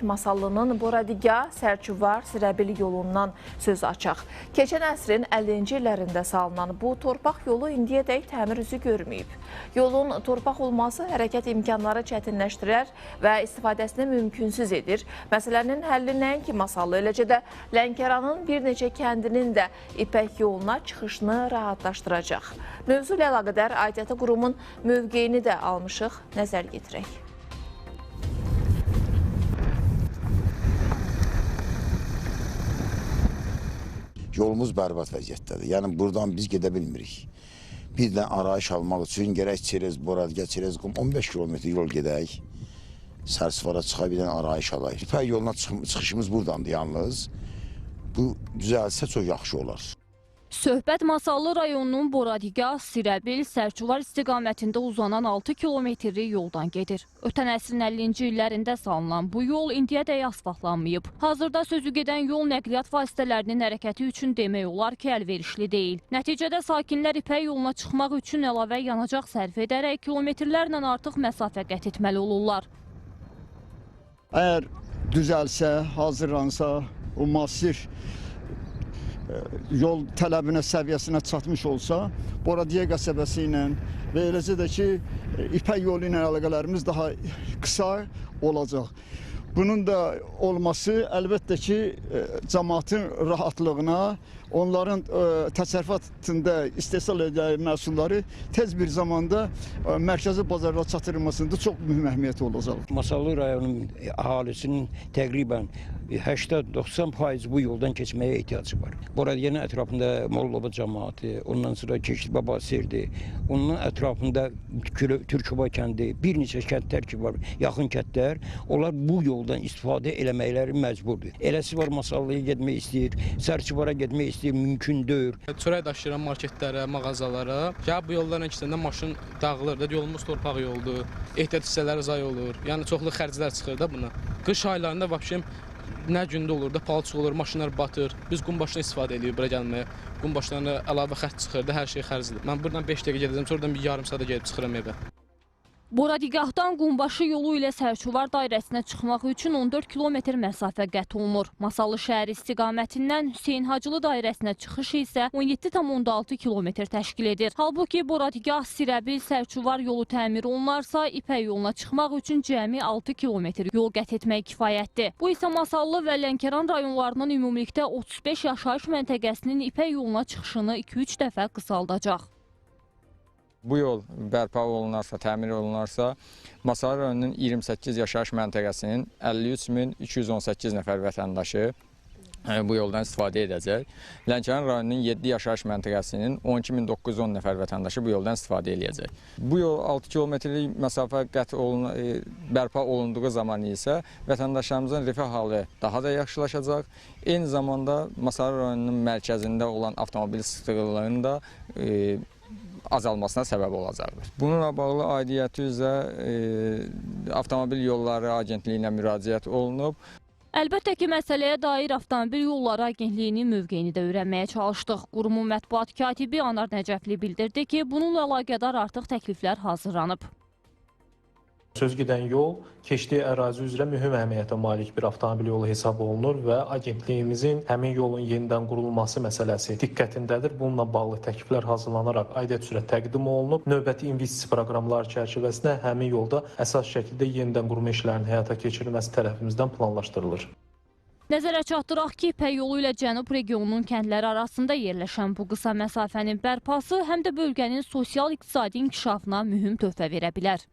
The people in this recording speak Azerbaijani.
Masallının Boradigah, Sərçuvar, Sirəbil yolundan söz açaq. Keçən əsrin 50-ci illərində salınan bu torpaq yolu indiyədək təmir üzü görməyib. Yolun torpaq olması hərəkət imkanları çətinləşdirər və istifadəsini mümkünsüz edir. Məsələnin həlli nəinki Masallı, eləcə də Lənkəranın bir neçə kəndinin də İpək yoluna çıxışını rahatlaşdıracaq. Mövzu ilə əlaqədar aidiyyatı qurumun mövqeyini də almışıq, nəzər yetirək. Yolumuz bərbad vəziyyətdədir. Yəni buradan biz gedə bilmirik. Birdən arayış almaq üçün gərək Çerez, Boradigah, Çerez, 15 kilometr yol gedək. Sərsivara çıxa birdən arayış alaq. İpək yoluna çıxışımız buradandır yalnız. Bu düzəlsə çox yaxşı olar. Söhbət Masallı rayonunun Boradigah, Sirəbil, Sərçuvar istiqamətində uzanan 6 kilometrlik yoldan gedir. Ötən əsrin 50-ci illərində salınan bu yol indiyədək asfaltlanmayıb. Hazırda sözü gedən yol nəqliyyat vasitələrinin hərəkəti üçün demək olar ki, əlverişli deyil. Nəticədə sakinlər İpək yoluna çıxmaq üçün əlavə yanacaq sərf edərək kilometrlərlə artıq məsafə qət etməli olurlar. Əgər düzəlsə, hazırlansa, o massir yol tələbinə, səviyyəsinə çatmış olsa, Boradigah qəsəbəsi ilə və eləcə də ki, İpək yolu ilə əlaqələrimiz daha qısa olacaq. Bunun da olması əlbəttə ki, cəmaatın rahatlığına, onların təsərrüfatında istehsal edilən məhsulları tez bir zamanda mərkəzi bazarlara çatdırılmasında çox mühüm əhəmiyyəti olacaq. Masallı rayonunun əhalisinin təqribən 80-90% bu yoldan keçməyə ehtiyacı var. Boradigahın ətrafında Mollova cəmaatı, ondan sonra Keşli Baba Serdi, onun ətrafında Türkova kəndi, bir neçə kəndlər ki var, yaxın kəndlər, onlar bu yoldan istifadə eləməkləri məcburdur. Eləsi var Masallıya getmək istəyir, Sərçuvara getmək istəyir, mümkün deyil. Çörək daşıyan marketlərə, mağazalara, ya bu yollarla keçəndə maşın dağılır da, yolumuz torpaq yoldur, ehtiyat hissələri zay olur, yəni çoxlu xərclər çıxır da buna. Qış aylarında vəbşəm nə gündə olur da, palçıq olur, maşınlar batır. Biz qum başına istifadə edirik bura gəlməyə. Qum başlarına əlavə xərc çıxır da, hər şey xərclidir. Mən buradan 5 dəqiqə gedəcəm, sonradan bir yarım saata gedib çıxıram evə. Boradigahdan Qumbaşı yolu ilə Sərçuvar dairəsinə çıxmaq üçün 14 kilometr məsafə qət olunur. Masallı şəhəri istiqamətindən Hüseyin Hacılı dairəsinə çıxış isə 17,6 kilometr təşkil edir. Halbuki Boradigah, Sirəbil, Sərçuvar yolu təmir olunarsa, İpək yoluna çıxmaq üçün cəmi 6 kilometr yol qət etmək kifayətdir. Bu isə Masallı və Lənkəran rayonlarının ümumilikdə 35 yaşayış məntəqəsinin İpək yoluna çıxışını 2-3 dəfə qısaldacaq. Bu yol bərpa olunarsa, təmir olunarsa, Masallı rayonunun 28 yaşayış məntəqəsinin 53.318 nəfər vətəndaşı bu yoldan istifadə edəcək. Lənkəran rayonunun 7 yaşayış məntəqəsinin 12.910 nəfər vətəndaşı bu yoldan istifadə edəcək. Bu yol 6 kilometrlik məsafə bərpa olunduğu zaman isə vətəndaşlarımızın rifah halı daha da yaxşılaşacaq. Eyni zamanda Masallı rayonunun mərkəzində olan avtomobil sıxlığının da azalmasına səbəb olacaqdır. Bununla bağlı aidiyyəti üzrə Avtomobil Yolları Agentliyinə müraciət olunub. Əlbəttə ki, məsələyə dair Avtomobil Yolları Agentliyinin mövqeyini də öyrənməyə çalışdıq. Qurumun mətbuat katibi Anar Nəcəfli bildirdi ki, bununla əlaqədar artıq təkliflər hazırlanıb. Söz gedən yol keçdiyi ərazi üzrə mühüm əhəmiyyətə malik bir avtomobil yolu hesab olunur və agentliyimizin həmin yolun yenidən qurulması məsələsi diqqətindədir. Bununla bağlı təkliflər hazırlanaraq aidiyyət üzrə təqdim olunub. Növbəti investisiya proqramları çərçivəsində həmin yolda əsas şəkildə yenidən qurma işlərinin həyata keçirilməsi tərəfimizdən planlaşdırılır. Nəzərə çatdıraq ki, İpək yolu ilə Cənub regionunun kəndləri arasında yerləşən bu qısa məsafənin bərpası həm də bölgənin sosial-iqtisadi inkişafına mühüm töhfə verə bilər.